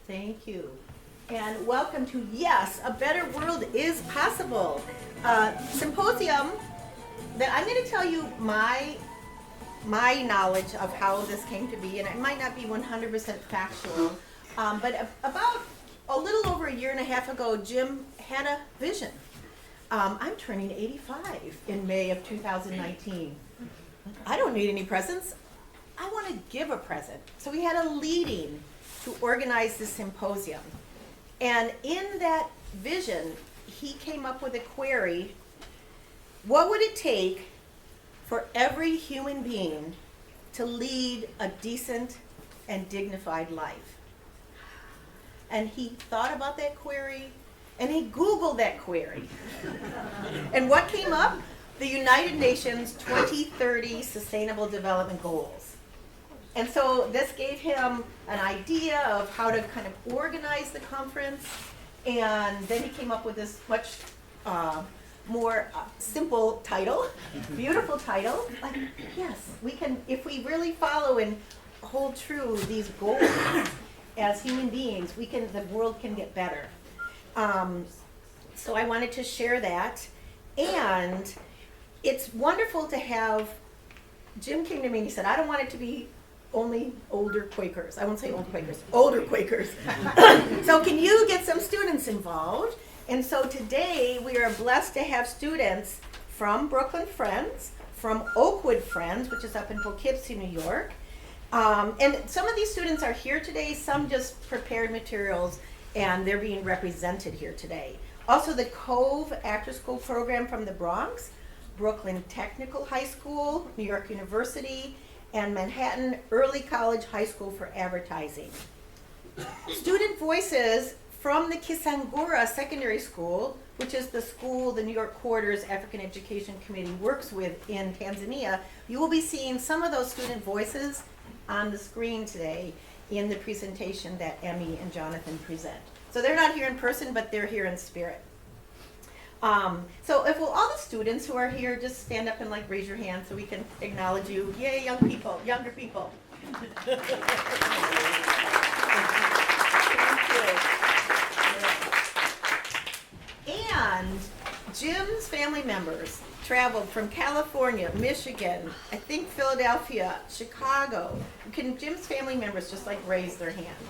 Thank you. And welcome to Yes, a Better World is Possible, symposium that I'm going to tell you my knowledge of how this came to be, and it might not be 100% factual, but about a little over a year and a half ago, Jim had a vision. I'm turning 85 in May of 2019. I don't need any presents. I want to give a present. So we had a leading to organize this symposium. And in that vision, he came up with a query: what would it take for every human being to lead a decent and dignified life? And he thought about that query, and he Googled that query. And what came up? The United Nations 2030 Sustainable Development Goals. And so this gave him an idea of how to kind of organize the conference, and then he came up with this much more simple title, beautiful title. Like, yes, we can, if we really follow and hold true these goals as human beings, the world can get better. So I wanted to share that, and it's wonderful to have. Jim came to me and he said, I don't want it to be only older Quakers. I won't say old Quakers, older Quakers. So can you get some students involved? And so today we are blessed to have students from Brooklyn Friends, from Oakwood Friends, which is up in Poughkeepsie, New York. And some of these students are here today, some just prepared materials, and they're being represented here today. Also the Cove After School program from the Bronx, Brooklyn Technical High School, New York University, and Manhattan Early College High School for Advertising. Student voices from the Kisangura Secondary School, which is the school the New York Quarter's African Education Committee works with in Tanzania. You will be seeing some of those student voices on the screen today in the presentation that Emmy and Jonathan present. So they're not here in person, but they're here in spirit. So if all the students who are here just stand up and raise your hand so we can acknowledge you. Yay, young people, younger people. Thank you. And Jim's family members traveled from California, Michigan, I think Philadelphia, Chicago. Can Jim's family members just raise their hands?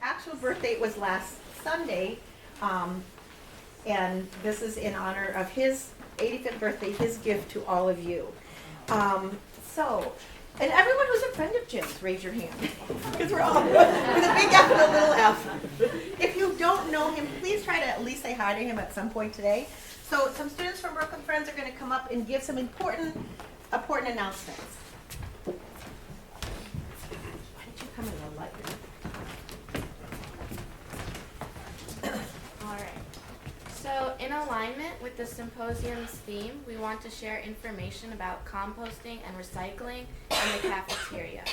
Actual birth date was last Sunday, and this is in honor of his 85th birthday, his gift to all of you. And everyone who's a friend of Jim's, raise your hand, because we're all with a big F and a little F. If you don't know him, please try to at least say hi to him at some point today. So some students from Brooklyn Friends are going to come up and give some important announcements. Why did you come in the light? So in alignment with the symposium's theme, we want to share information about composting and recycling in the cafeteria.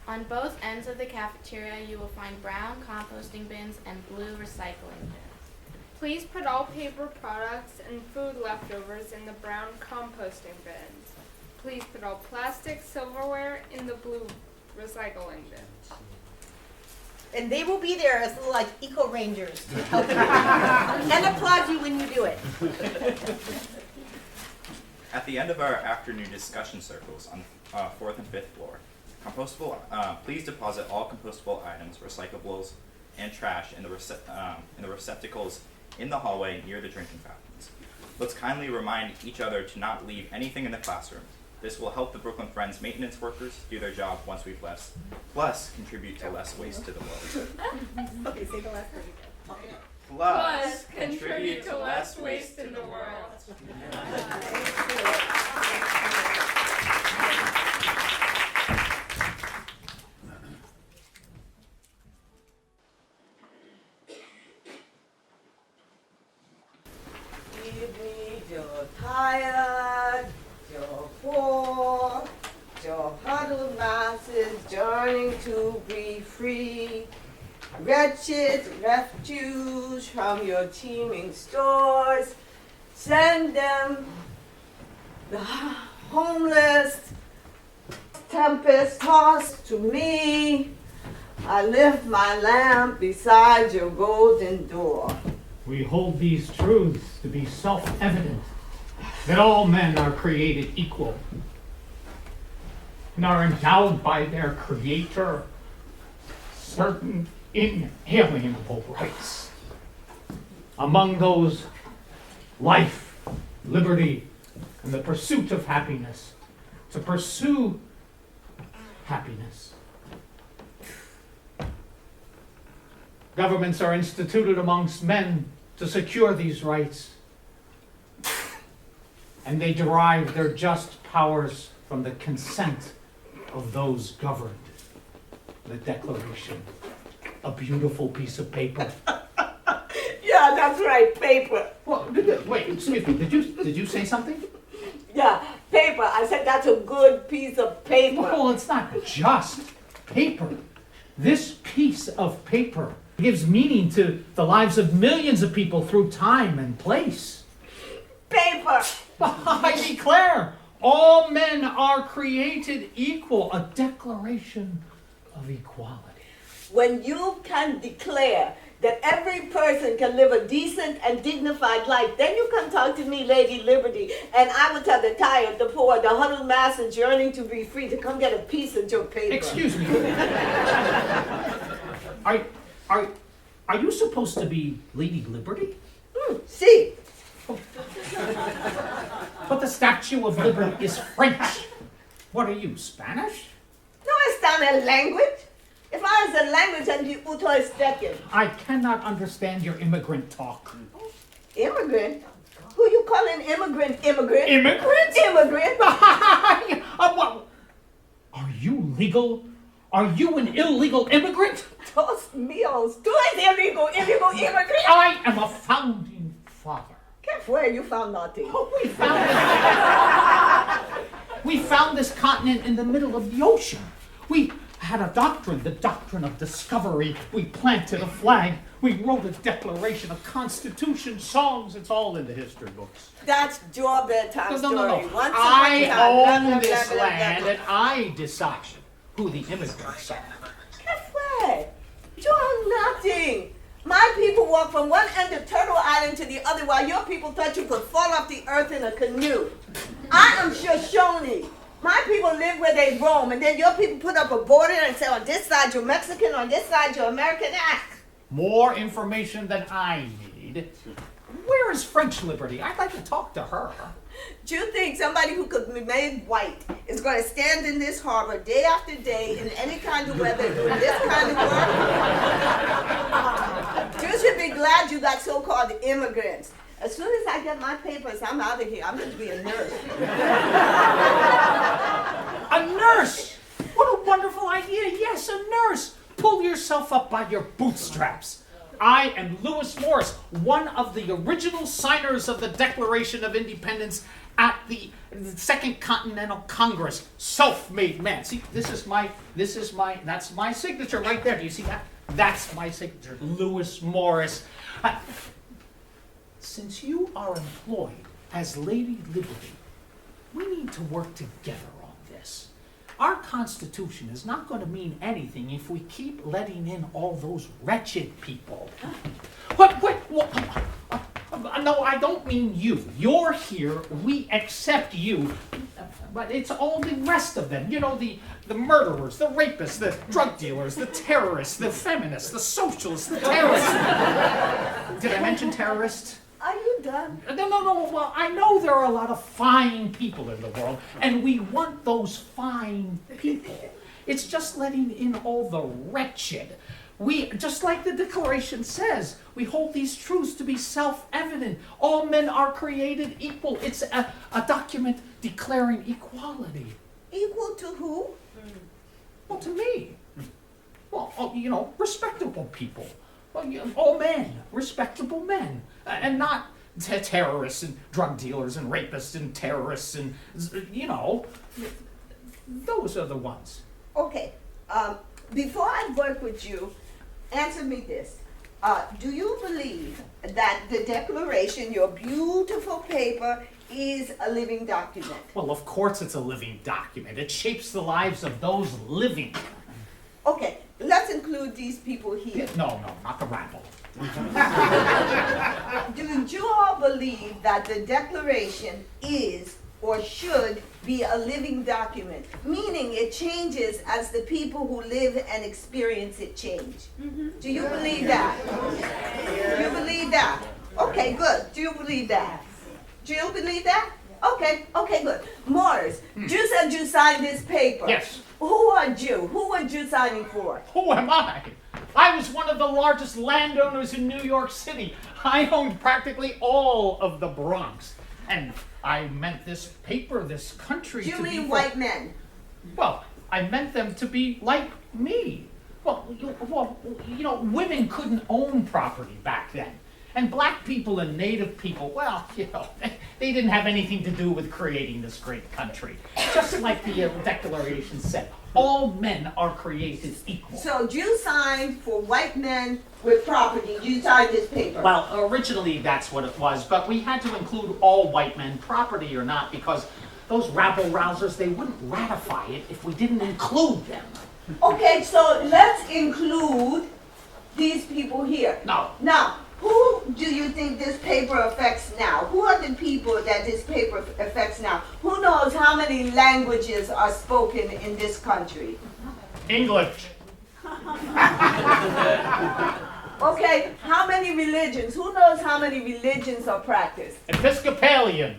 On both ends of the cafeteria, you will find brown composting bins and blue recycling bins. Please put all paper products and food leftovers in the brown composting bins. Please put all plastic silverware in the blue recycling bins. And they will be there as little like eco rangers to help you and applaud you when you do it. At the end of our afternoon discussion circles on 4th and 5th floor, please deposit all compostable items, recyclables, and trash in the receptacles in the hallway near the drinking fountains. Let's kindly remind each other to not leave anything in the classroom. This will help the Brooklyn Friends maintenance workers do their job once we've left, plus contribute to less waste to the world. Okay, say the last thing again. Plus contribute to less waste in the world. You're tired, you're poor, your huddled masses yearning to be free. Wretched refuse from your teeming stores, send them the homeless, tempest tossed to me. I lift my lamp beside your golden door. We hold these truths to be self-evident, that all men are created equal and are endowed by their Creator certain inalienable rights. Among those, life, liberty, and the pursuit of happiness. To pursue happiness. Governments are instituted amongst men to secure these rights, and they derive their just powers from the consent of those governed. The Declaration, a beautiful piece of paper. Yeah, that's right, paper. Well, wait, excuse me, did you say something? Yeah, paper. I said that's a good piece of paper. Well, it's not just paper. This piece of paper gives meaning to the lives of millions of people through time and place. Paper. I declare, all men are created equal. A declaration of equality. When you can declare that every person can live a decent and dignified life, then you come talk to me, Lady Liberty, and I will tell the tired, the poor, the huddled masses yearning to be free to come get a piece of your paper. Excuse me. Are you supposed to be Lady Liberty? See. But the Statue of Liberty is French. What are you, Spanish? No, it's not a language. If I was a language, I'd be Utoistekin. I cannot understand your immigrant talk. Immigrant? Who you calling immigrant? Immigrant? Immigrant? Immigrant? What? Are you legal? Are you an illegal immigrant? Dos míos. Tú eres illegal immigrant? I am a founding father. Guess where you found nothing? Oh, we found this continent in the middle of the ocean. We had a doctrine, the doctrine of discovery. We planted a flag. We wrote a declaration, a constitution, songs. It's all in the history books. That's your bedtime story. No. Once I upon a time, own blah, this blah, blah, land, blah, and I decide who the immigrants are. Guess what? You are nothing. My people walked from one end of Turtle Island to the other while your people thought you could fall off the earth in a canoe. I am Shoshone. My people live where they roam, and then your people put up a border and say, on this side you're Mexican, on this side you're American. More information than I need. Where is French Liberty? I'd like to talk to her. Do you think somebody who could be made white is going to stand in this harbor day after day in any kind of weather doing this kind of work? You should be glad you got so-called immigrants. As soon as I get my papers, I'm out of here. I'm going to be a nurse. A nurse! What a wonderful idea. Yes, a nurse. Pull yourself up by your bootstraps. I am Lewis Morris, one of the original signers of the Declaration of Independence at the Second Continental Congress. Self-made man. See, that's my signature right there. Do you see that? That's my signature, Lewis Morris. Since you are employed as Lady Liberty, we need to work together on this. Our Constitution is not going to mean anything if we keep letting in all those wretched people. What? No, I don't mean you. You're here, we accept you, but it's all the rest of them. You know, the murderers, the rapists, the drug dealers, the terrorists, the feminists, the socialists, the terrorists. Did I mention terrorists? Are you done? No. Well, I know there are a lot of fine people in the world, and we want those fine people. It's just letting in all the wretched. We, just like the Declaration says, we hold these truths to be self-evident. All men are created equal. It's a document declaring equality. Equal to who? Well, to me. Well, respectable people. Well, all men, respectable men. And not terrorists and drug dealers and rapists and terrorists and, those are the ones. Okay, before I work with you, answer me this. Do you believe that the Declaration, your beautiful paper, is a living document? Well, of course it's a living document. It shapes the lives of those living. Okay, let's include these people here. No, not the rabble. Do you all believe that the Declaration is or should be a living document, meaning it changes as the people who live and experience it change? Do you believe that? Do you believe that? Okay, good. Do you believe that? Do you believe that? Okay, good. Morris, you said you signed this paper. Yes. Who are you? Who are you signing for? Who am I? I was one of the largest landowners in New York City. I owned practically all of the Bronx. And I meant this paper, this country Do you to be... mean white men? Well, I meant them to be like me. Well, women couldn't own property back then. And black people and native people, well, they didn't have anything to do with creating this great country. Just like the Declaration said, all men are created equal. So you signed for white men with property. You signed this paper. Well, originally that's what it was, but we had to include all white men, property or not, because those rabble-rousers, they wouldn't ratify it if we didn't include them. Okay, so let's include these people here. No. Now, who do you think this paper affects now? Who are the people that this paper affects now? Who knows how many languages are spoken in this country? English. Okay, how many religions? Who knows how many religions are practiced? Episcopalian.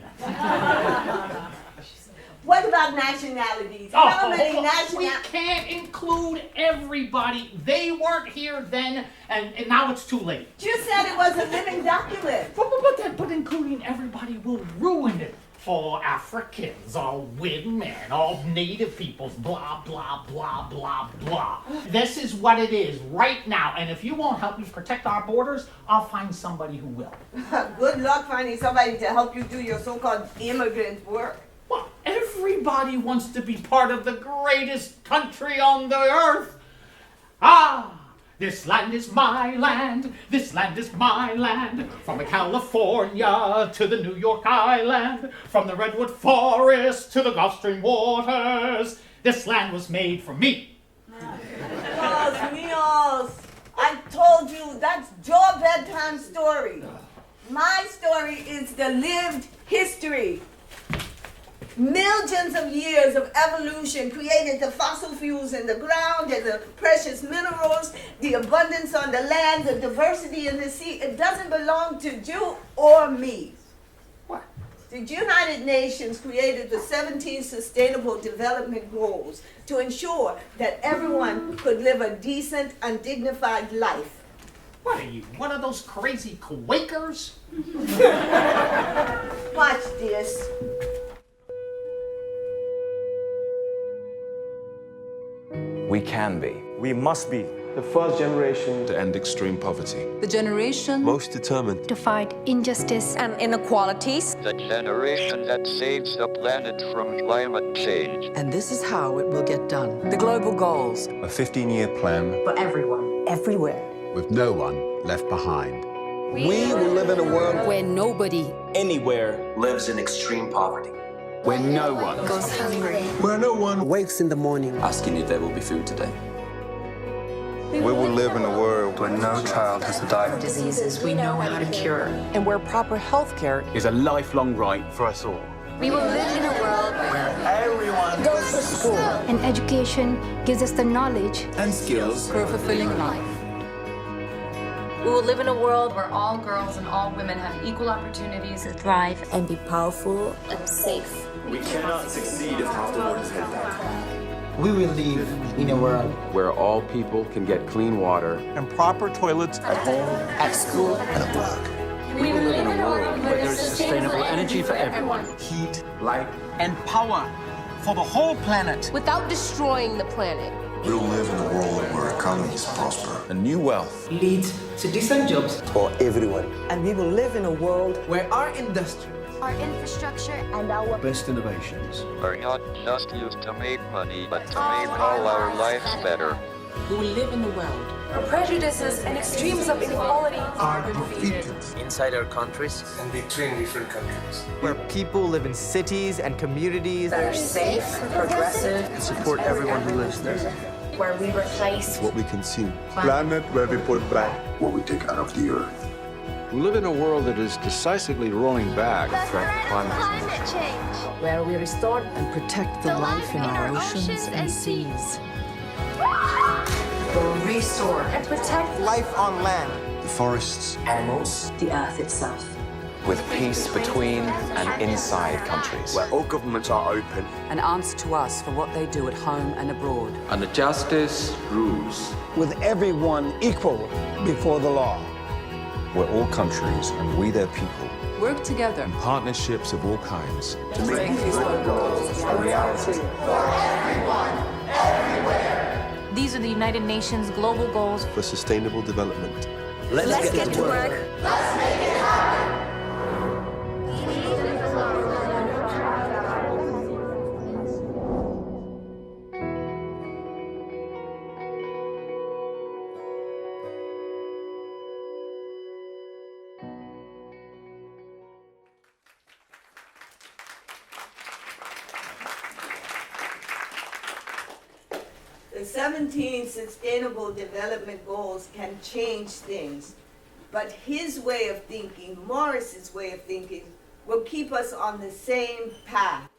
What about nationalities? How many We can't include everybody. They weren't here then, and now it's too late. You said it was a living document. But including everybody will ruin it. All Africans, all women, all native peoples, blah, blah, blah, blah, blah. This is what it is right now, and if you won't help me protect our borders, I'll find somebody who will. Good luck finding somebody to help you do your so-called immigrant work. Well, everybody wants to be part of the greatest country on the earth. This land is my land, this land is my land. From California to the New York Island, from the Redwood Forest to the Gulf Stream waters, this land was made for me. Dios míos, I told you that's your bedtime story. My story is the lived history. Millions of years of evolution created the fossil fuels in the ground and the precious minerals, the abundance on the land, the diversity in the sea. It doesn't belong to you or me. What? The United Nations created the 17 Sustainable Development Goals to ensure that everyone could live a decent and dignified life. What are you, one of those crazy Quakers? Watch this. We can be. We must be the first generation to end extreme poverty. The generation Most determined to fight injustice and inequalities. The generation that saves the planet from climate change. And this is how it will get done. The global goals. a 15-year plan For everyone. Everywhere. with no one left behind. We will live in a world Where nobody anywhere lives in extreme poverty. Where no one goes hungry. Where no one wakes in the morning asking if there will be food today. we will live in a world where no child has to die. Diseases we know how to cure. and where proper health care Is a lifelong right for us all. We will live in a world where Everyone goes to school. and education gives us the knowledge And skills. for a fulfilling life. We will live in a world where all girls and all women have equal opportunities to thrive and be powerful and safe. We cannot succeed if half the world is head down. we will live in a world Where all people can get clean water. And proper toilets at home, at school, and at work. We will live in a world where there's sustainable energy for everyone. Heat, light. and power for the whole planet. without destroying the planet. We'll live in a world where economies prosper. And new wealth. Leads to decent jobs For everyone. And we will live in a world where our industry, Our infrastructure and our Best innovations. Are not just used to make money, but to make all our lives better. We will live in a world where prejudices and extremes of inequality Are defeated. inside our countries, And between different countries. where people live in cities and communities that are safe, progressive, and support everyone who lives there. where we replace What we consume. Planet where we put back what we take out of the earth. We live in a world that is decisively rolling back the threat of climate change. where we restore and protect the life in our oceans and seas. We'll restore and protect Life on land, The forests. animals, the earth itself. With peace between and inside countries. Where all governments are open. And answer to us for what they do at home and abroad. And the justice rules. with everyone equal before the law. Where all countries and we their people. Work together Partnerships of all kinds. to make these goals a reality. These are the United Nations global goals For sustainable development. Let's get to work. The 17 Sustainable Development Goals can change things, but his way of thinking, Morris's way of thinking, will keep us on the same path.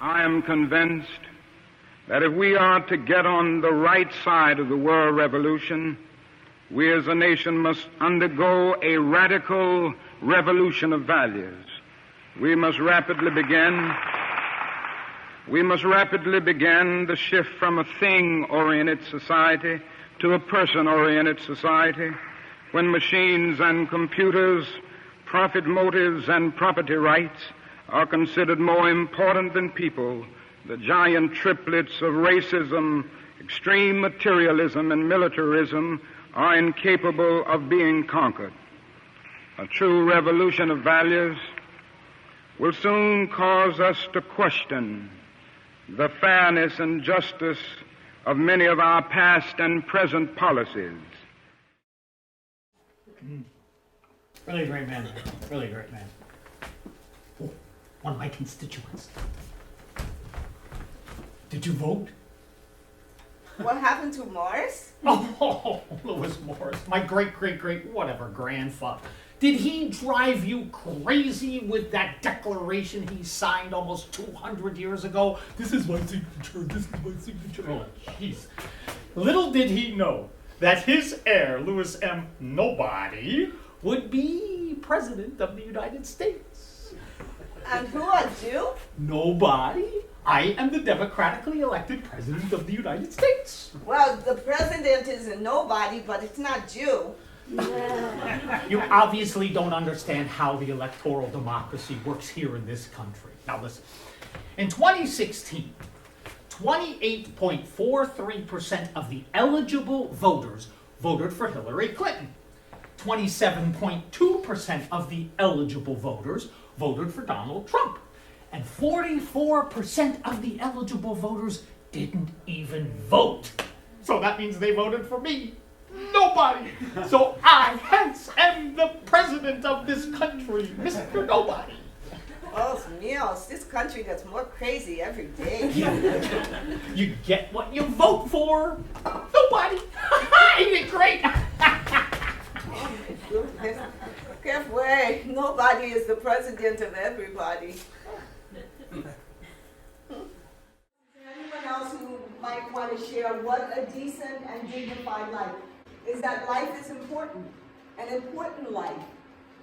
I am convinced that if we are to get on the right side of the world revolution, we as a nation must undergo a radical revolution of values. We must rapidly begin the shift from a thing-oriented society to a person-oriented society, when machines and computers, profit motives and property rights are considered more important than people. The giant triplets of racism, extreme materialism, and militarism are incapable of being conquered. A true revolution of values will soon cause us to question the fairness and justice of many of our past and present policies. Really great man. Really great man. Oh, one of my constituents. Did you vote? What happened to Morris? Oh, Lewis Morris, my great, whatever, grandfather. Did he drive you crazy with that declaration he signed almost 200 years ago? This is my signature, this is my signature. Oh, jeez. Little did he know that his heir, Louis M. Nobody, would be President of the United States. And who are you? Nobody. I am the democratically elected President of the United States. Well, the president is a nobody, but it's not you. You obviously don't understand how the electoral democracy works here in this country. Now listen, in 2016, 28.43% of the eligible voters voted for Hillary Clinton. 27.2% of the eligible voters voted for Donald Trump. And 44% of the eligible voters didn't even vote. So that means they voted for me. Nobody. So I, hence, am the president of this country, Mr. Nobody. Oh, meals. This country gets more crazy every day. You get what you vote for. Nobody. Ain't it great? Careful way. Nobody is the president of everybody. Anyone else who might want to share what a decent and dignified life is? That life is important. An important life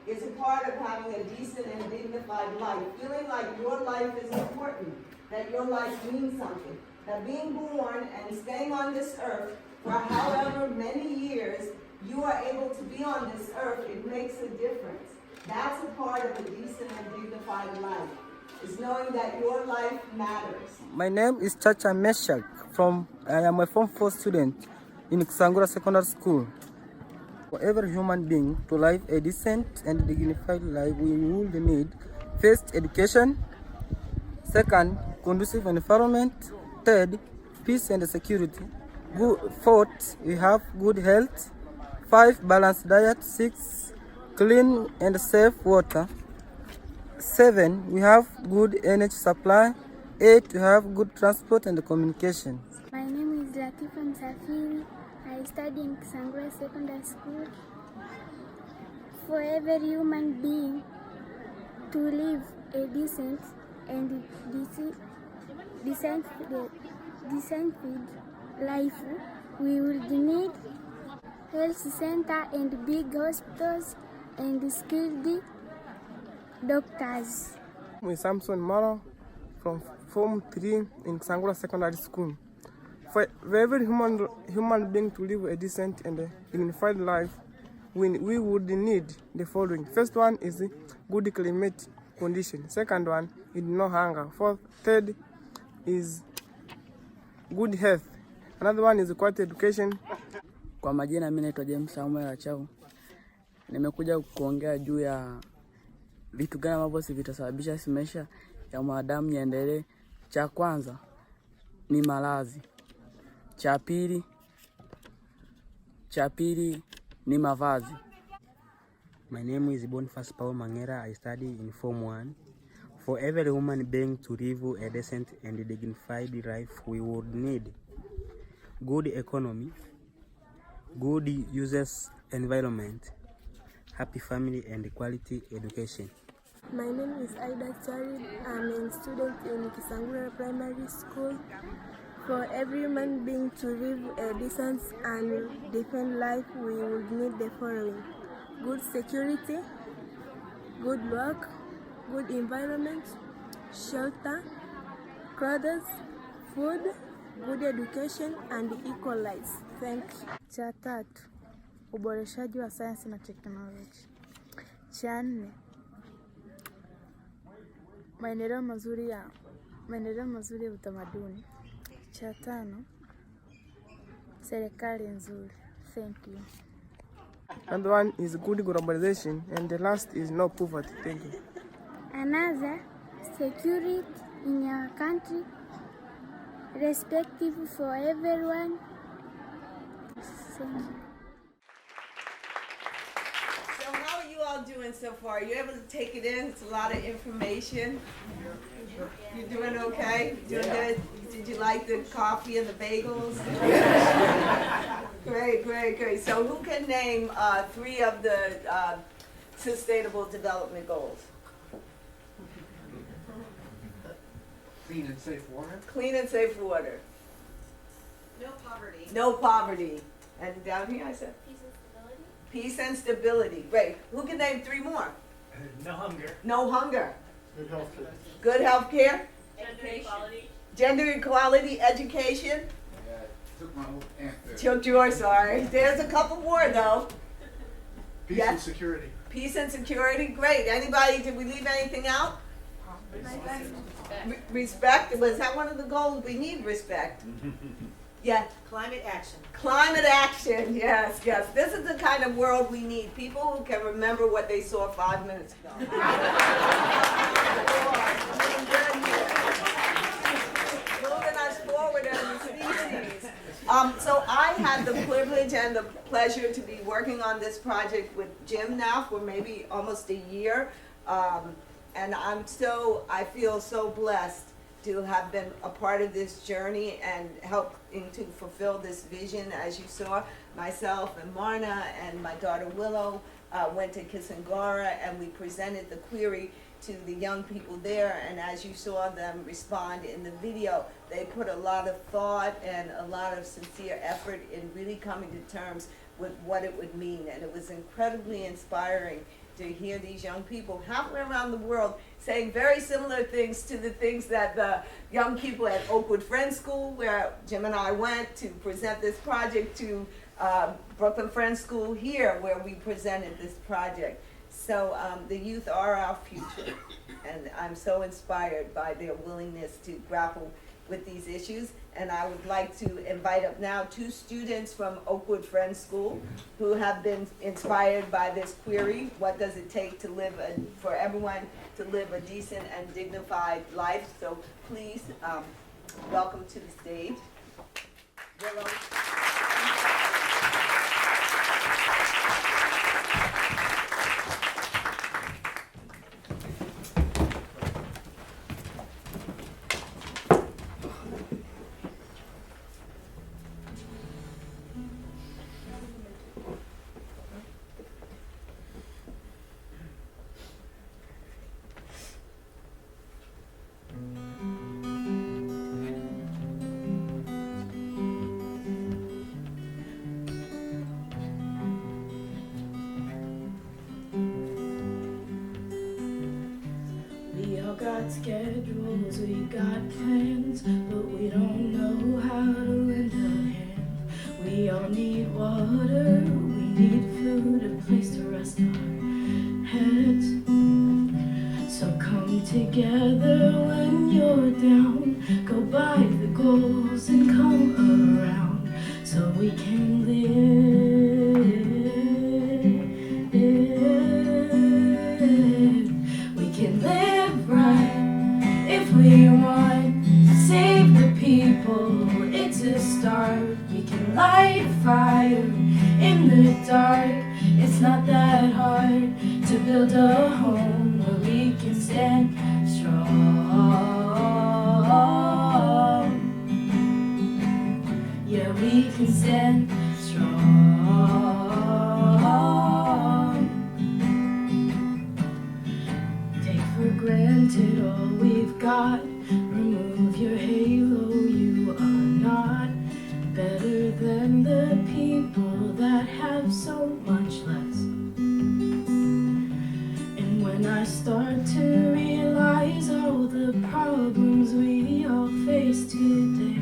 is a part of having a decent and dignified life. Feeling like your life is important, that your life means something. That being born and staying on this earth for however many years you are able to be on this earth, it makes a difference. That's a part of a decent and dignified life, is knowing that your life matters. My name is Chacha Meshak. I am a Form 4 student in Kisangura Secondary School. For every human being to live a decent and dignified life, we will need first, education; second, conducive environment; third, peace and security; fourth, we have good health; 5, balanced diet; 6, clean and safe water; 7, we have good energy supply; 8, we have good transport and communication. My name is Latifa Msafiri. I study in Kisangura Secondary School. For every human being to live a decent and decent life, we will need health center and big hospitals and skilled doctors. I'm Samson Mara from Form 3 in Kisangura Secondary School. For every human being to live a decent and dignified life, we would need the following. First one is good climate condition. Second one is no hunger. Third is good health. Another one is quality education. Kwa majina mimi naitwa James Samuel Achau. Nimekuja kuongea juu ya vitu gani ambavyo vitasababisha maisha ya mwanadamu yaendelee. Cha kwanza ni malazi. Cha pili ni mavazi. My name is Boniface Paul Mangera. I study in Form 1. For every human being to live a decent and dignified life, we would need good economy, good uses environment, happy family, and quality education. My name is Aida Charid. I'm a student in Kisangura Primary School. For every human being to live a decent and different life, we would need the following: good security, good work, good environment, shelter, clothes, food, good education, and equal rights. Thank you. Cha tatu, uboreshaji wa sayansi na teknolojia. Cha nne, maendeleo mazuri ya utamaduni. Cha tano, serikali nzuri. Thank you. And one is good globalization, and the last is no poverty. Thank you. Another, security in your country, respectful for everyone. Thank you. So how are you all doing so far? Are you able to take it in? It's a lot of information. You're doing okay? Doing good? Did you like the coffee and the bagels? Great. So who can name 3 of the Sustainable Development Goals? Clean and safe water. Clean and safe water. No poverty. No poverty. And down here I said? Peace and stability. Peace and stability. Great. Who can name 3 more? No hunger. No hunger. Good health care. Good health care. Gender equality. Gender equality, education. Took my whole answer. Took yours, sorry. There's a couple more though. Peace and security. Peace and security. Great. Anybody, did we leave anything out? Respect. Was that one of the goals? We need respect. Yeah. Climate action. Climate action. Yes. This is the kind of world we need. People who can remember what they saw 5 minutes ago. Moving us forward as a species. So I had the privilege and the pleasure to be working on this project with Jim now for maybe almost a year. And I feel so blessed to have been a part of this journey and helping to fulfill this vision. As you saw, myself and Marna and my daughter Willow went to Kisangara, and we presented the query to the young people there, and as you saw them respond in the video, they put a lot of thought and a lot of sincere effort in really coming to terms with what it would mean, and it was incredibly inspiring to hear these young people halfway around the world saying very similar things to the things that the young people at Oakwood Friends School, where Jim and I went to present this project, to Brooklyn Friends School here, where we presented this project. So the youth are our future, and I'm so inspired by their willingness to grapple with these issues. And I would like to invite up now 2 students from Oakwood Friends School who have been inspired by this query: what does it take to live for everyone to live a decent and dignified life? So please welcome to the stage Willow. Got schedules, we got plans, but we don't know how to lend a hand. We all need water, we need food, a place to rest our heads. So come together when you're down, go by the goals and come around, so we can live. We can live right if we want to save the people. It's a start. We can light a fire in the dark. It's not that hard to build a home where we can stand strong. Yeah, we can stand strong. For granted all we've got. Remove your halo, you are not better than the people that have so much less. And when I start to realize all the problems we all face today,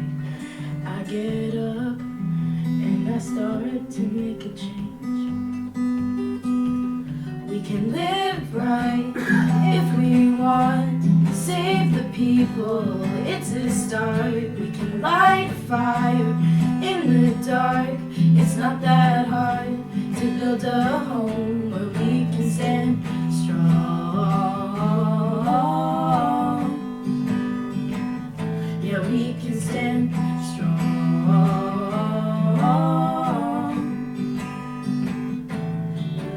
I get up and I start to make a change. We can live right if we want to save the people. It's a start. We can light a fire in the dark. It's not that hard to build a home where we can stand strong. Yeah, we can stand strong.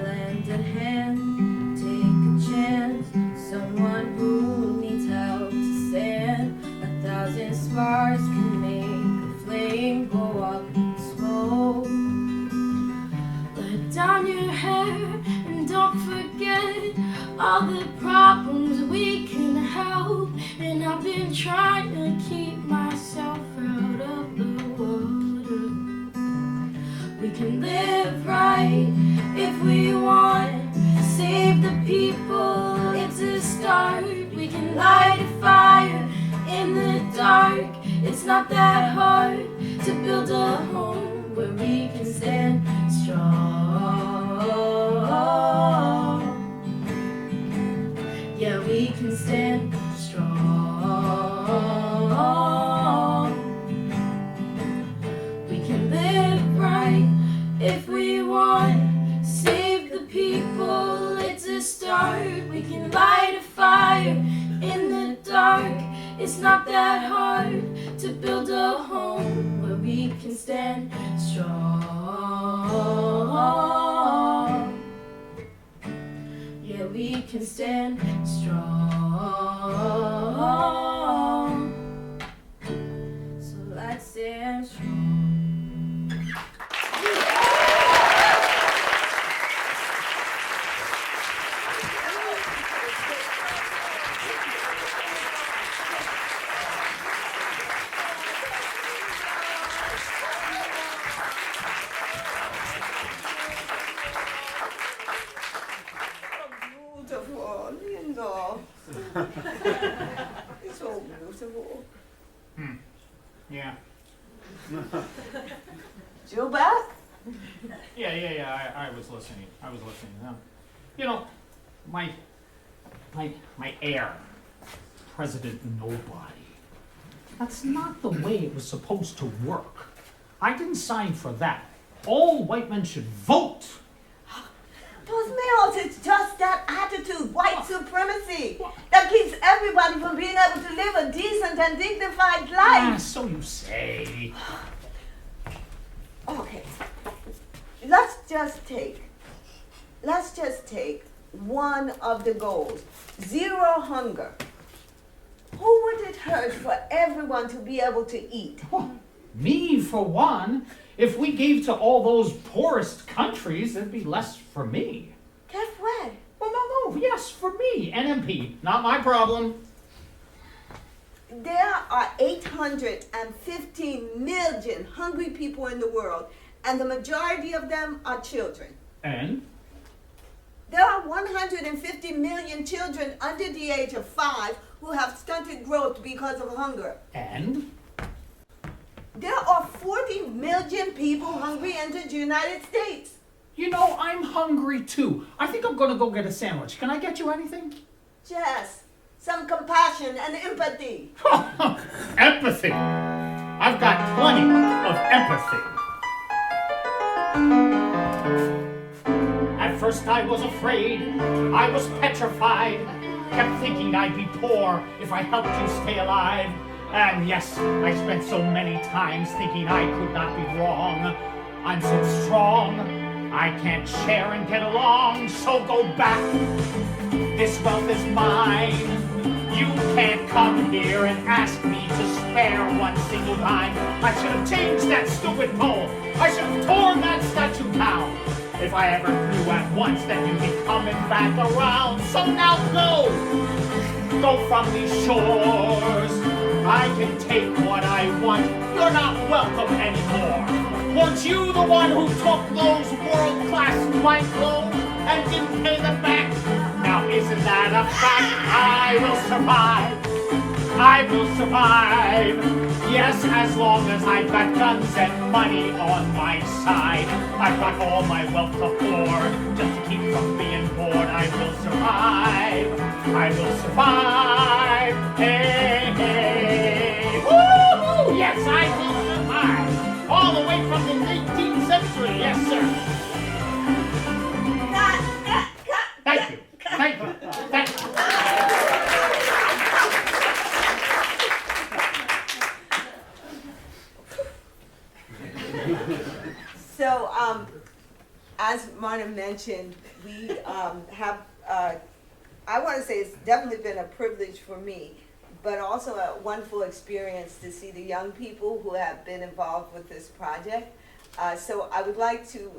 Lend a hand, take a chance. Someone who needs help to stand. 1,000 sparks can make a flame go up in smoke. Let down your hair and don't forget all the problems we can help. And I've been trying to keep myself out of the water. We can live right if we want to save the people. It's a start. We can light a fire in the dark. It's not that hard to build a home where we can stand strong. Yeah, we can stand strong. We can live right if we want to save the people. It's a start. We can light a fire in the dark. It's not that hard to build a home where we can stand strong. Yeah, we can stand strong. So let's stand strong. Beautiful, lindo. It's so beautiful. Yeah. Joe back? Yeah. I was listening. You know, my heir, President Nobody. That's not the way it was supposed to work. I didn't sign for that. All white men should vote. Those males, it's just that attitude, white supremacy, that keeps everybody from being able to live a decent and dignified life. So you say. Okay, let's just take one of the goals, zero hunger. Who would it hurt for everyone to be able to eat? Me, for one. If we gave to all those poorest countries, there'd be less for me. Guess what? Well, no, yes, for me, NMP, not my problem. There are 815 million hungry people in the world, and the majority of them are children. And? There are 150 million children under the age of 5 who have stunted growth because of hunger. And? There are 40 million people hungry in the United States. You know, I'm hungry too. I think I'm gonna go get a sandwich. Can I get you anything? Jess, some compassion and empathy. Empathy. I've got plenty of empathy. At first I was afraid. I was petrified. Kept thinking I'd be poor if I helped you stay alive. And yes, I spent so many times thinking I could not be wrong. I'm so strong, I can't share and get along, so go back. This wealth is mine. You can't come here and ask me to spare one single dime. I should have changed that stupid pole. I should have torn that statue down. If I ever flew at once, then you'd be coming back around. So now go! Go from these shores. I can take what I want. You're not welcome anymore. Weren't you the one who took those world-class white clothes and didn't pay them back? Now isn't that a fact? I will survive. I will survive. Yes, as long as I've got guns and money on my side. I've got all my wealth to hoard just to keep from being bored. I will survive. I will survive. Hey, hey. Woo-hoo! Yes, I will survive. All the way from the 18th century. Yes, sir. Thank you. Thank you. Thank you. So, as Marna mentioned, we have, I want to say it's definitely been a privilege for me, but also a wonderful experience to see the young people who have been involved with this project. So I would like to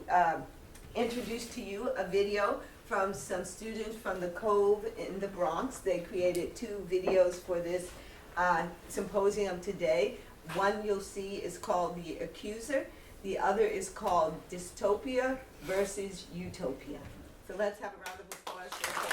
introduce to you a video from some students from the Cove in the Bronx. They created 2 videos for this symposium today. One you'll see is called The Accuser. The other is called Dystopia versus Utopia. So let's have a round of applause for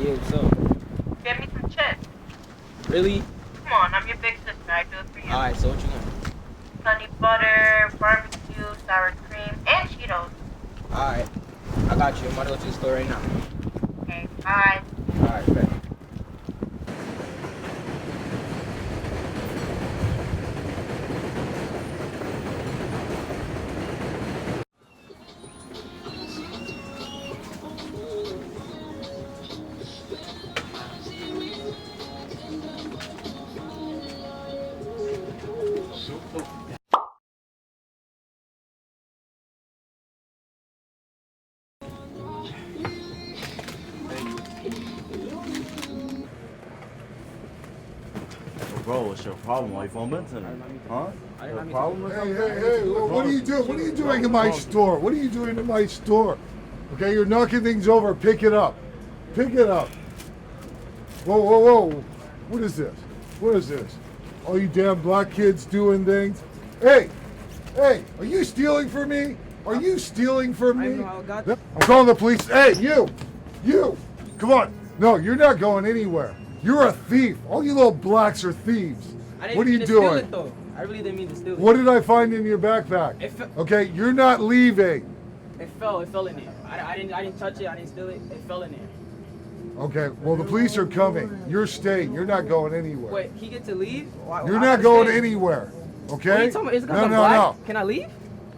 Yeah, what's up? Get me some chips. Really? Come on, I'm your big sister. I do it for you. Alright, so what you want? Honey butter, barbecue, sour cream, and Cheetos. Alright, I got you. I'm about to go to the store right now. Okay, bye. Alright, bet. Bro, what's your problem? Why you phone Benson? Huh? Your problem or something? Hey, what are you doing? What are you doing in my store? What are you doing in my store? Okay, you're knocking things over. Pick it up. Pick it up. Whoa. What is this? What is this? All you damn black kids doing things. Hey, are you stealing from me? Are you stealing from me? I'm calling the police. Hey, you. Come on. No, you're not going anywhere. You're a thief. All you little blacks are thieves. What are you doing? Steal it, though. I really didn't mean to steal it. What did I find in your backpack? Okay, you're not leaving. It fell in there. I didn't touch it. I didn't steal it. It fell in there. Okay, well the police are coming. You're staying. You're not going anywhere. Wait, he get to leave? You're not going anywhere. Okay? What are you talking about? Is it 'cause I'm black? No. Can I leave?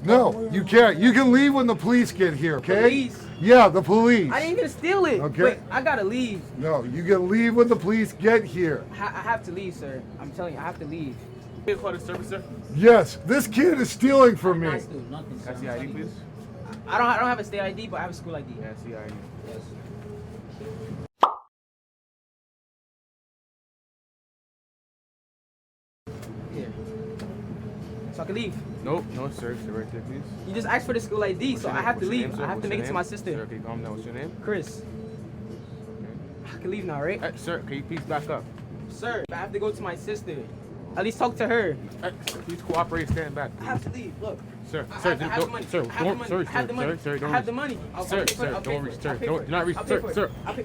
No, you can't. You can leave when the police get here, okay? Police? Yeah, the police. I didn't even steal it. Okay. Wait, I gotta leave. No, you can leave when the police get here. I have to leave, sir. I'm telling you, I have to leave. Can you call the service, sir? Yes, this kid is stealing from me. I steal nothing, sir. Can I see ID, please? I don't have a state ID, but I have a school ID. Yeah, see ID. Yes. Here. So I can leave. Nope, no, sir. Sit right there, please. You just asked for the school ID, What's so your I name? have to What's your leave. name, sir? I have What's to your make it to name? my sister. Sir, okay, calm down. What's your name? Chris. I can leave now, right? Sir, can you please back up? Sir, I have to go to my sister. At least talk to her. Please cooperate. Stand back. I have to leave. Look. Sir, I sir, have the money. sir, I have the money. sir, I have the money. sir, don't I have reach. the money. Sir, I'll pay for it. don't reach, sir, I'll pay don't, for it. do not reach, I'll pay sir, for it. sir. I'll pay.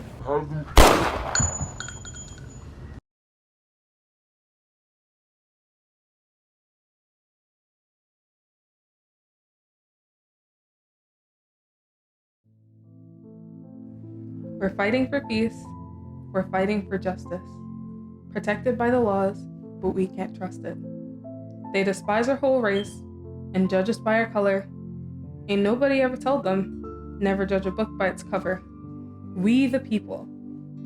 We're fighting for peace. We're fighting for justice. Protected by the laws, but we can't trust it. They despise our whole race and judge us by our color. Ain't nobody ever told them, never judge a book by its cover. We the people.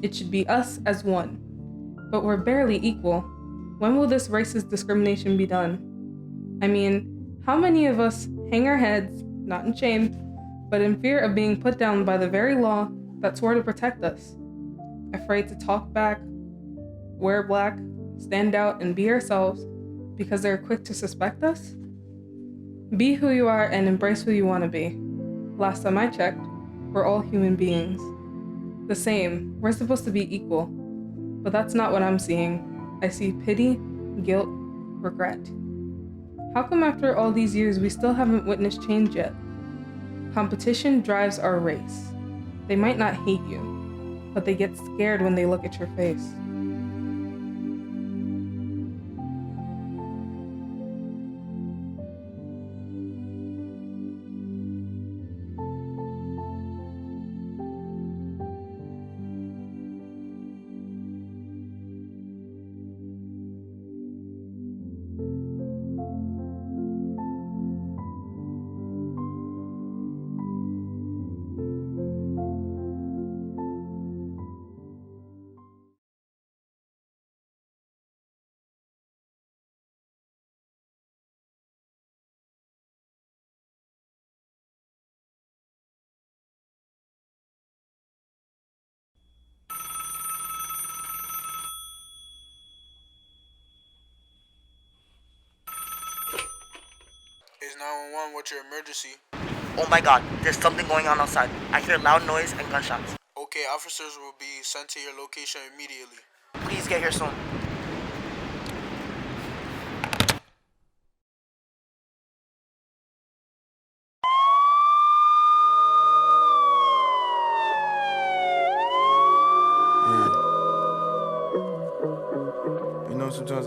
It should be us as one. But we're barely equal. When will this racist discrimination be done? I mean, how many of us hang our heads, not in shame, but in fear of being put down by the very law that swore to protect us? Afraid to talk back, wear black, stand out, and be ourselves because they're quick to suspect us? Be who you are and embrace who you want to be. Last time I checked, we're all human beings. The same, we're supposed to be equal. But that's not what I'm seeing. I see pity, guilt, regret. How come after all these years we still haven't witnessed change yet? Competition drives our race. They might not hate you, but they get scared when they look at your face. Is 911, what's your emergency? Oh my god, there's something going on outside. I hear loud noise and gunshots. Okay, officers will be sent to your location immediately. Please get here soon.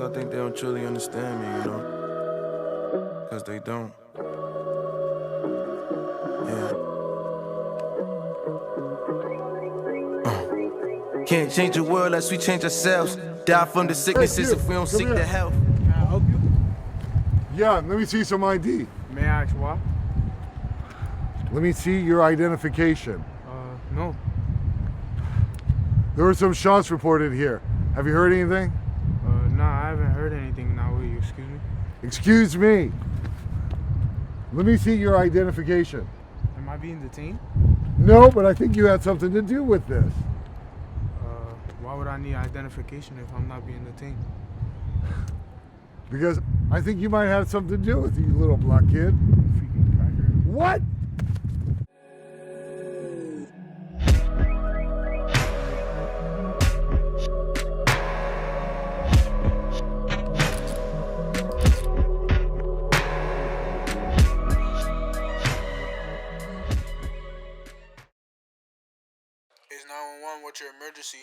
I think they don't truly understand me, you know? Because they don't. Yeah. Can't change the world unless we change ourselves. Die from the sicknesses if we don't seek the health. Can I help you? Yeah, let me see some ID. May I ask why? Let me see your identification. No. There were some shots reported here. Have you heard anything? No, I haven't heard anything. Now, will you excuse me? Excuse me. Let me see your identification. Am I being detained? No, but I think you had something to do with this. Why would I need identification if I'm not being detained? Because I think you might have something to do with it, you little black kid. Freaking cracker. What? Is 911 what's your emergency?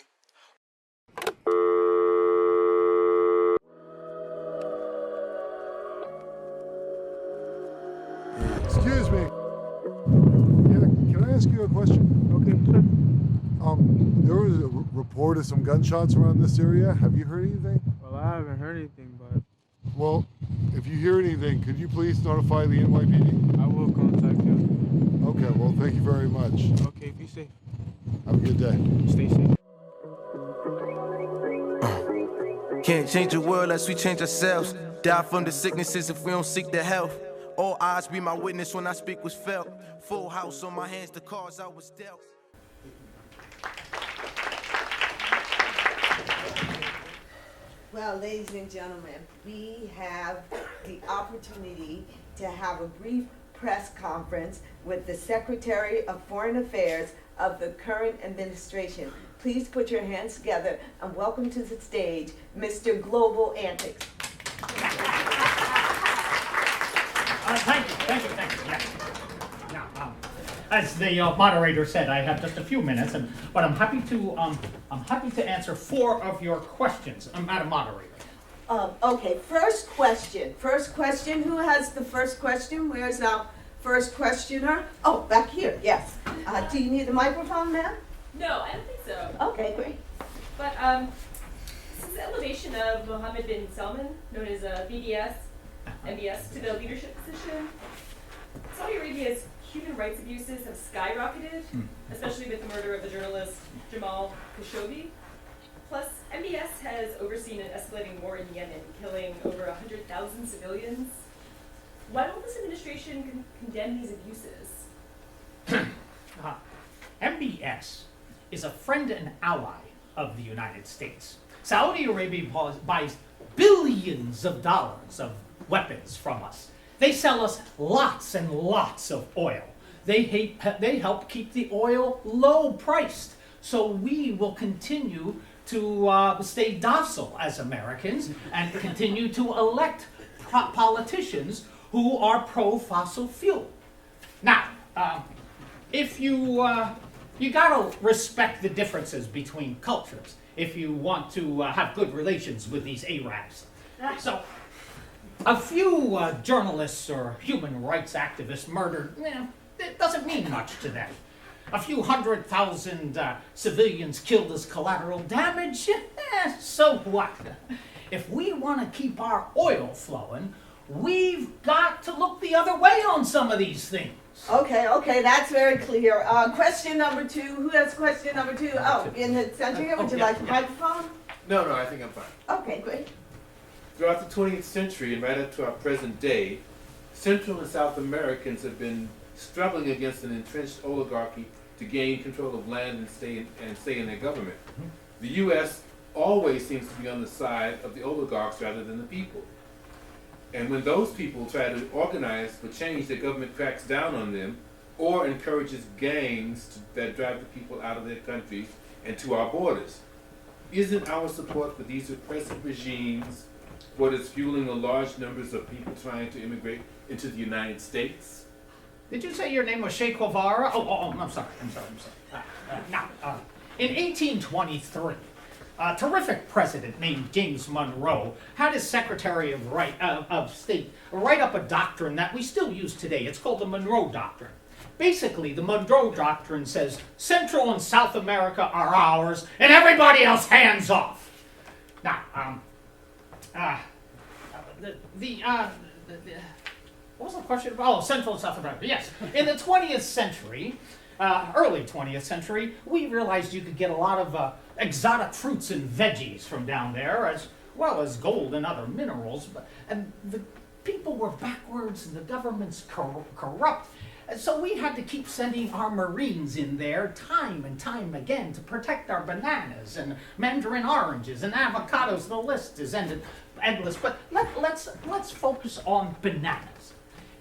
Excuse me. Can I ask you a question? Okay, sure. There was a report of some gunshots around this area. Have you heard anything? Well, I haven't heard anything, but... Well, if you hear anything, could you please notify the NYPD? I will contact you. Okay, well, thank you very much. Okay, be safe. Have a good day. Stay safe. Can't change the world unless we change ourselves. Die from the sicknesses if we don't seek the health. All eyes be my witness when I speak was felt. Full house on my hands, the cards I was dealt. Well, ladies and gentlemen, we have the opportunity to have a brief press conference with the Secretary of Foreign Affairs of the current administration. Please put your hands together and welcome to the stage, Mr. Global Antics. Thank you. Yeah. Now, as the moderator said, I have just a few minutes, but I'm happy to answer 4 of your questions, Madam Moderator. Okay, first question. Who has the first question? Where's our first questioner? Oh, back here, yes. Do you need the microphone, ma'am? No, I don't think so. Okay, great. But since the elevation of Mohammed bin Salman, known as MBS, to the leadership position, Saudi Arabia's human rights abuses have skyrocketed, especially with the murder of the journalist Jamal Khashoggi. Plus, MBS has overseen an escalating war in Yemen, killing over 100,000 civilians. Why won't this administration condemn these abuses? MBS is a friend and ally of the United States. Saudi Arabia buys billions of dollars of weapons from us. They sell us lots and lots of oil. They help keep the oil low priced, so we will continue to stay docile as Americans and continue to elect politicians who are pro-fossil fuel. Now, if you gotta respect the differences between cultures if you want to have good relations with these Arabs. So, a few journalists or human rights activists murdered, it doesn't mean much to them. A few 100,000 civilians killed as collateral damage, so what? If we want to keep our oil flowing, we've got to look the other way on some of these things. Okay, that's very clear. Question number 2. Who has question number 2? Oh, in the center here. Would you like the microphone? No, I think I'm fine. Okay, great. Throughout the 20th century and right up to our present day, Central and South Americans have been struggling against an entrenched oligarchy to gain control of land and stay in their government. The U.S. always seems to be on the side of the oligarchs rather than the people. And when those people try to organize for change, the government cracks down on them or encourages gangs that drive the people out of their countries and to our borders. Isn't our support for these repressive regimes what is fueling the large numbers of people trying to immigrate into the United States? Did you say your name was Che Guevara? Oh, I'm sorry. Now, in 1823, A terrific president named James Monroe had his Secretary of State write up a doctrine that we still use today. It's called the Monroe Doctrine. Basically, the Monroe Doctrine says Central and South America are ours, and everybody else hands off. Now, what was the question? Oh, Central and South America. Yes, in the 20th century, early 20th century, we realized you could get a lot of exotic fruits and veggies from down there, as well as gold and other minerals. And the people were backwards, and the government's corrupt. And so we had to keep sending our Marines in there time and time again to protect our bananas and mandarin oranges and avocados. The list is endless. But let's focus on bananas.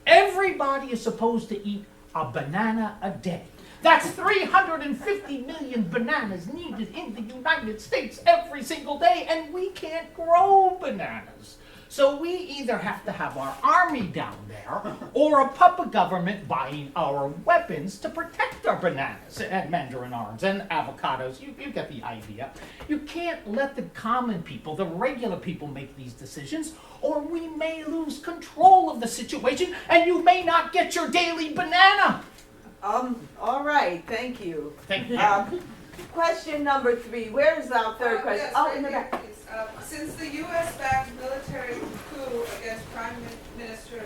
Everybody is supposed to eat a banana a day. That's 350 million bananas needed in the United States every single day, and we can't grow bananas. So we either have to have our army down there or a puppet government buying our weapons to protect our bananas and mandarin oranges and avocados. You get the idea. You can't let the common people, the regular people, make these decisions, or we may lose control of the situation and you may not get your daily banana. All right, thank you. Thank you. Question number 3. Where is our third question? Yes, In the back. Since the U.S.-backed military coup against Prime Minister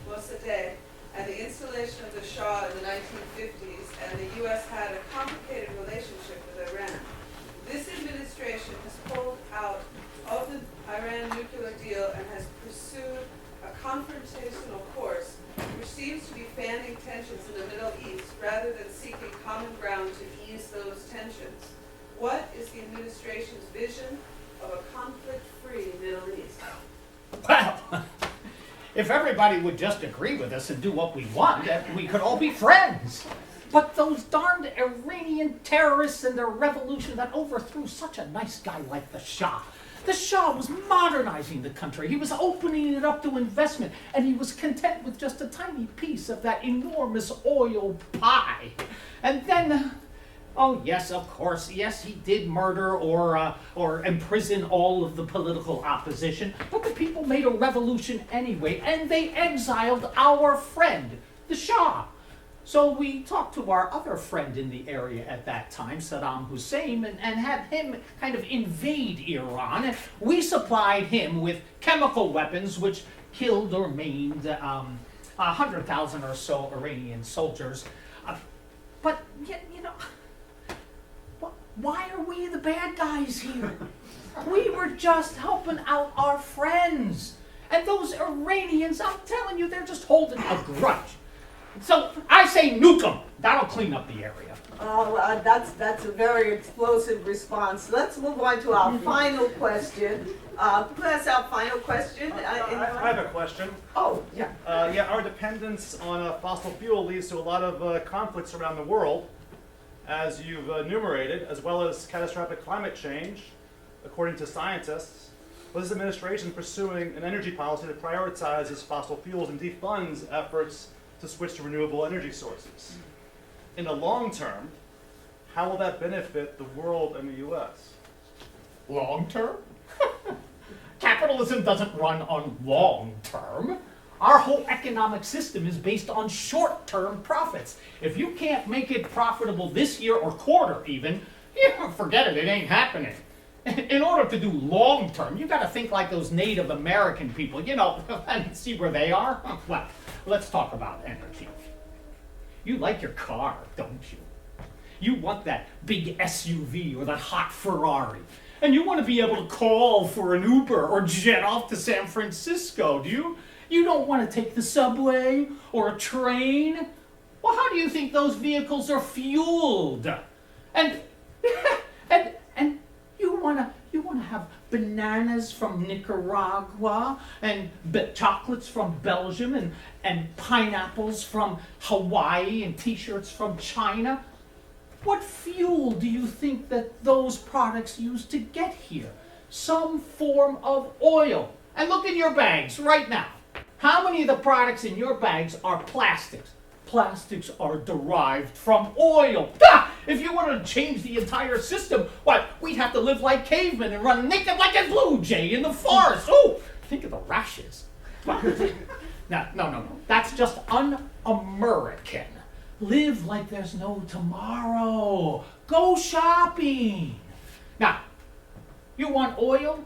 Mossadegh and the installation of the Shah in the 1950s, and the U.S. had a complicated relationship with Iran, this administration has pulled out of the Iran nuclear deal and has pursued a confrontational course, which seems to be fanning tensions in the Middle East rather than seeking common ground to ease those tensions. What is the administration's vision of a conflict-free Middle East? Well, if everybody would just agree with us and do what we want, we could all be friends. But those darned Iranian terrorists and their revolution that overthrew such a nice guy like the Shah. The Shah was modernizing the country. He was opening it up to investment, and he was content with just a tiny piece of that enormous oil pie. And then, oh yes, of course, yes, he did murder or imprison all of the political opposition, but the people made a revolution anyway, and they exiled our friend, the Shah. So we talked to our other friend in the area at that time, Saddam Hussein, and had him kind of invade Iran. And we supplied him with chemical weapons which killed or maimed 100,000 or so Iranian soldiers. But, you know, why are we the bad guys here? We were just helping out our friends. And those Iranians, I'm telling you, they're just holding a grudge. So I say nuke them. That'll clean up the area. Oh, that's a very explosive response. Let's move on to our final question. Who has our final question? I have a question. Oh, yeah. Our dependence on fossil fuel leads to a lot of conflicts around the world, as you've enumerated, as well as catastrophic climate change, according to scientists. Was this administration pursuing an energy policy that prioritizes fossil fuels and defunds efforts to switch to renewable energy sources? In the long term, how will that benefit the world and the U.S.? Long term? Capitalism doesn't run on long term. Our whole economic system is based on short-term profits. If you can't make it profitable this year or quarter even, forget it, it ain't happening. In order to do long term, you got to think like those Native American people, and see where they are. Well, let's talk about energy. You like your car, don't you? You want that big SUV or that hot Ferrari. And you want to be able to call for an Uber or jet off to San Francisco, do you? You don't want to take the subway or a train. Well, how do you think those vehicles are fueled? And you want to have bananas from Nicaragua and chocolates from Belgium and pineapples from Hawaii and t-shirts from China. What fuel do you think that those products use to get here? Some form of oil. And look in your bags right now. How many of the products in your bags are plastics? Plastics are derived from oil. If you wanted to change the entire system, what, we'd have to live like cavemen and run naked like a blue jay in the forest. Oh, think of the rashes. No. That's just un-American. Live like there's no tomorrow. Go shopping. Now, you want oil?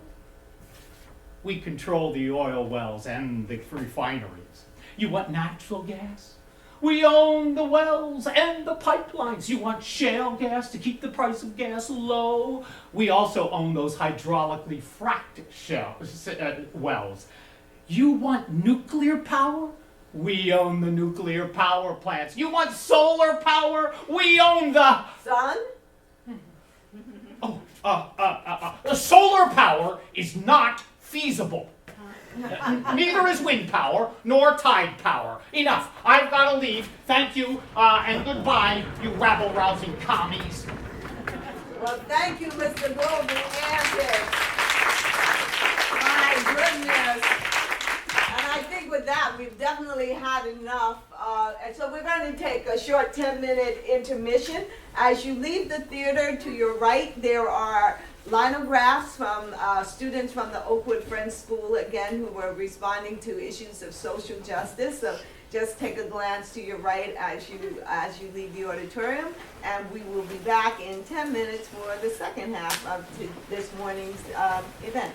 We control the oil wells and the refineries. You want natural gas? We own the wells and the pipelines. You want shale gas to keep the price of gas low? We also own those hydraulically fracked wells. You want nuclear power? We own the nuclear power plants. You want solar power? We own the sun. Solar power is not feasible. Neither is wind power nor tide power. Enough. I've got to leave. Thank you and goodbye, you rabble-rousing commies. Well, thank you, Mr. Golden Antics. My goodness. And I think with that, we've definitely had enough. And so we're going to take a short 10-minute intermission. As you leave the theater, to your right, there are linographs from students from the Oakwood Friends School, again, who were responding to issues of social justice. So just take a glance to your right as you leave the auditorium, and we will be back in 10 minutes for the second half of this morning's event.